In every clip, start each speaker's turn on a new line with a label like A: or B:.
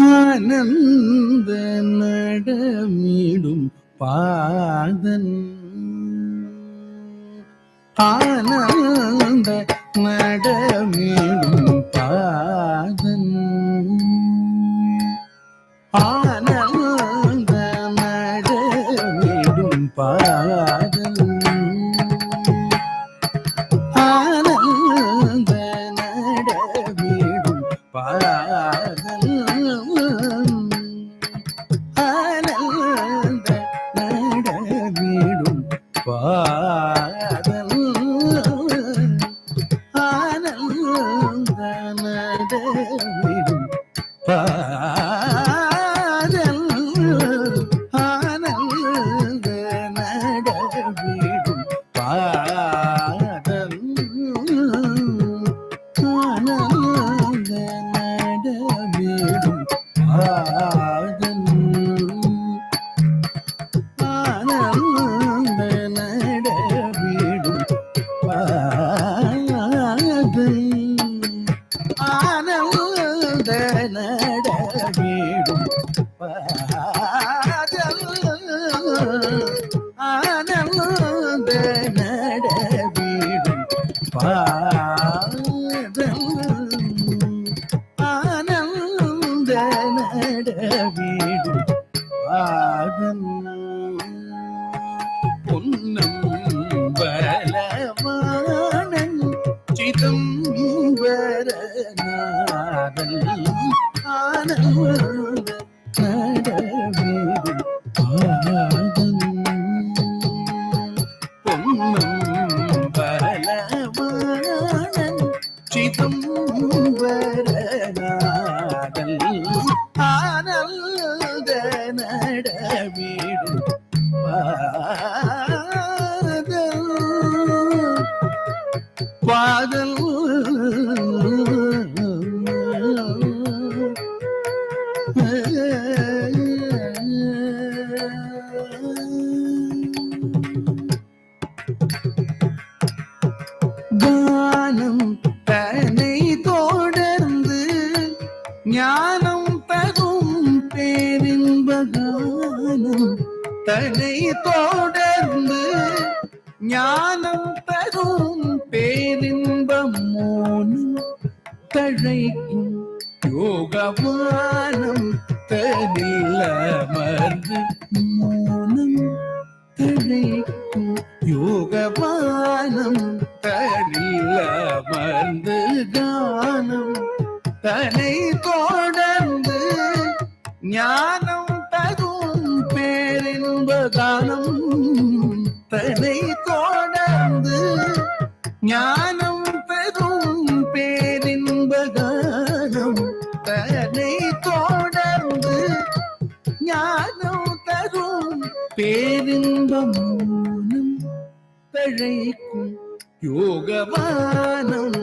A: ஆனந்த நடமிடும் பாதன் ஆனந்த நடமிடும் பாதன் ஆனந்த நடமிடும் பாதன் ஆனந்த நடமிடும் பாதன் ஆனந்த நடமிடும் பாதன் ஆனந்த நடமிடும் பாதன் ஆனந்த நடமிடும் பாதன் ஆனந்த நடமிடும் பாதன் ஆனந்த நடமிடும் பாதன் ஆனந்த நடமிடும் பாதன் ஆனந்த நடமிடும் பாதன் ஆனந்த நடமிடும் பாதன் பொன்னம் பலவானன் சிதம்பரநாதன் ஆனந்த நடமிடும் பாதன் பொன்னம் பலவானன் சிதம்பரநாதன் ஆனந்த நடமிடும் பாதல் கானம் தன்னை தொடர்ந்து ஞானம் தரும் பேரின்ப கானம் தன்னை தொடர்ந்து ஞானம் தரும் பேரின்பம் மோனம் தழைக்கும் யோகவானம் தனில் அமர்ந்து மோனம் தழைக்கும் யோகவானம் தனில் அமர்ந்து கானம் தன்னை தொடர்ந்து ஞானம் தரும் பேரின்ப கானம் தன்னை தொடர்ந்து ஞானம் பெறும் பேரின்ப கானம் தன்னை தொடர்ந்து ஞானம் தரும் பேரின்ப மோனம் தழைக்கும் யோகவானம்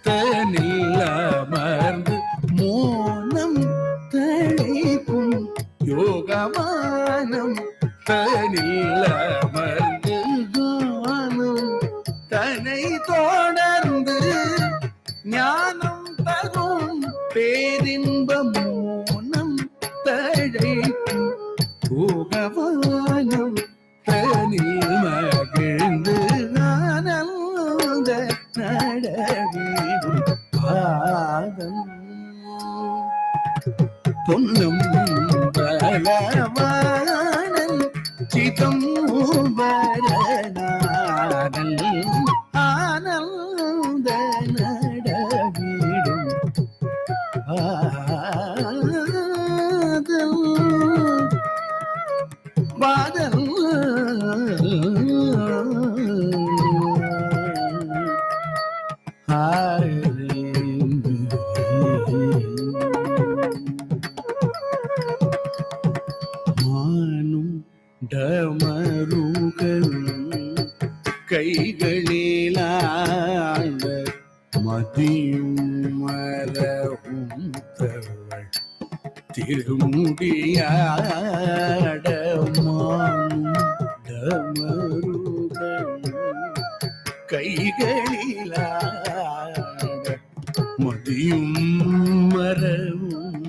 A: தனில் அமர்ந்து மோனம் தழைக்கும் யோகவானம் தனில் அமர்ந்து கானம் தன்னை தொடர்ந்து ஞானம் தரும் பேரின்ப மோனம் தழைக்கும் யோகவானம் தனில் மகிழ்ந்து ஆனந்த நடமிடும் பாதம் பொன்னும் பலவானன் சிதம்பரநாதன் ஆனந்த நடமிடும் பாதல் பாதல் மதியும் மரவும் தவள் திருமுடியாடமானுடமருகன் கைகளிலாட மதியும் மரவும்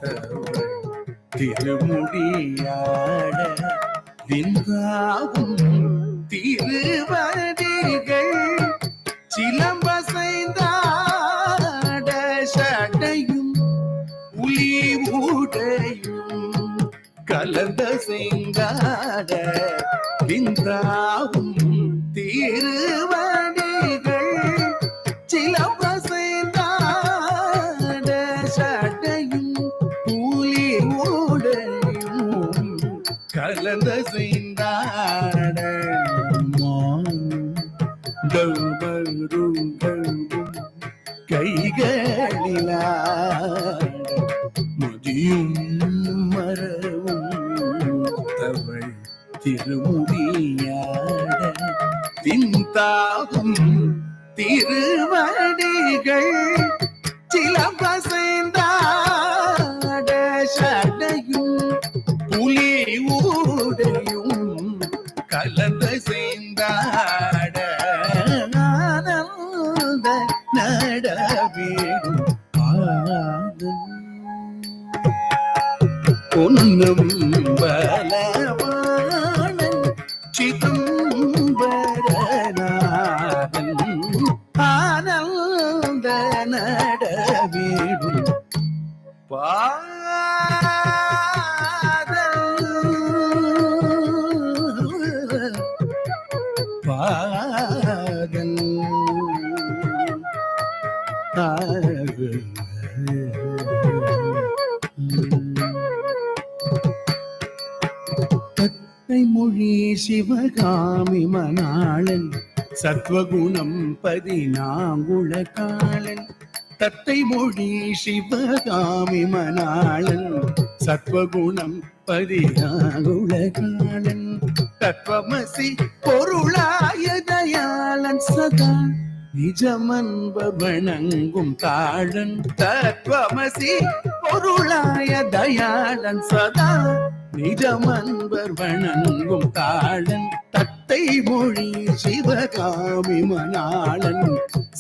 A: தவள் திருமுடியாட விந்தாவும் திருவடிகள் சிலம்பசைந்தாட சடையும் புலி ஊடையும் கலந்த செய்தாட விந்தாவும் திருவடிகள் சிலம்பசைந்தாட சடையும் புலி ஊடையும் கலந்த செய்தாட கைகளிலாட மதியும் மரவும் தவள் திருமுடியாட திந்தாகும் திருவடிகள் சிலம்பசைந்தாட சடையும் புலி ஊடையும் கலந்த செய்தாட ஆனந்த நடவேடும் பொன்னும் பலவாணன் சிதம்பரநாதன் ஆனந்த நடவேடும் பாதல் தத்தை மொழி சிவகாமி மணாளன் சத்வகுணம் 14 காலன் தத்தை மொழி சிவகாமி மணாளன் சத்வகுணம் 14 காலன் தத்வமசி பொருளாய தயாளன் சதா நிஜமன்பர் வணங்கும் தாழன் தத்வமசி பொருளாய தயாளன் சதா நிஜமன்பர் வணங்கும் தாழன் தத்தை மொழி சிவகாமி மணாளன்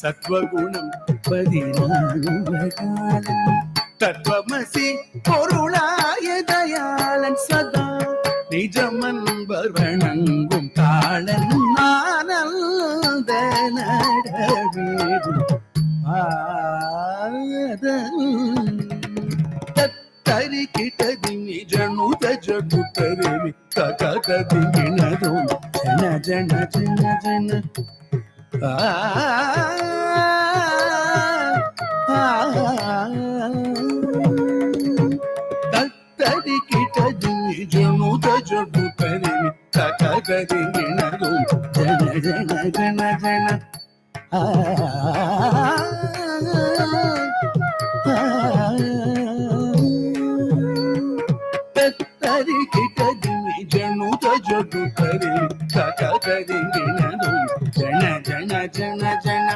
A: சத்வகுணம் 14 காலன் தத்வமசி பொருளாய தயாளன் சதா நிஜமன்பர் வணங்கும் தாளன் ஆனந்த நடவேடும் தத்தரி கிட்டதி நிஜனுத ஜகுத்தரி தகதி வினதும் ஜன ஜன ஜன ஜன தத்தரி கிட்டதி நிஜனுத ஜகுத்தரி தகதி வினதும் ஜன ஜன ஜன ஜன தத்தரி கிட்டதி நிஜனுத ஜகுத்தரி தகதி வினதும் ஜன ஜன ஜன ஜன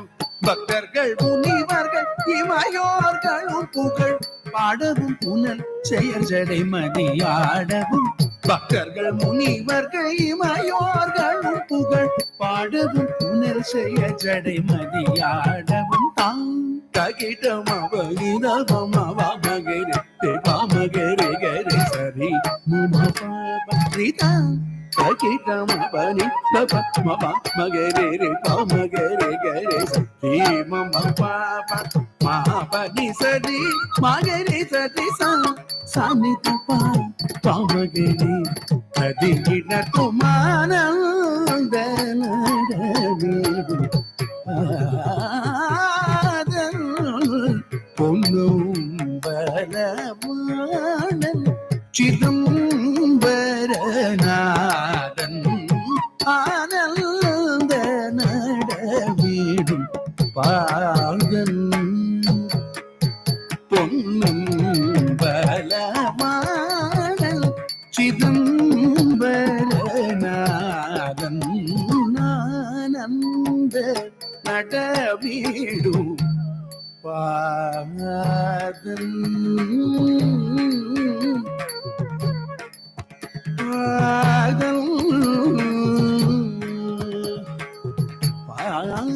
A: பக்தர்கள் முனிவர்கள் இமையோர்களும் புகழ் பாடவும் புனல் செயல் ஜடை மதியாடவும் பக்தர்கள் முனிவர்கள் இமையோர்களும் புகழ் பாடவும் புனல் செயல் ஜடை மதியாடவும் தான் தகிடமவகிதமவமகரி பாமகரி கரி சரி மும பாபரிதா தகிடமவனி தபமவ மகரி ரி பாமகரி கரி சரி மம பாப மபனி சரி மகரி சரி சாமி தபா பாமகரி ததிகிட துமானந்த நடவேடும் பொன்னும் பலவாணன் சிதம்பரநாதன் ஆனந்த நடவேடும் பாதன் பொன்னும் பலவாணன் சிதம்பரநாதன் ஆனந்த நடவேடும் பாதன் பாதன் பாதன்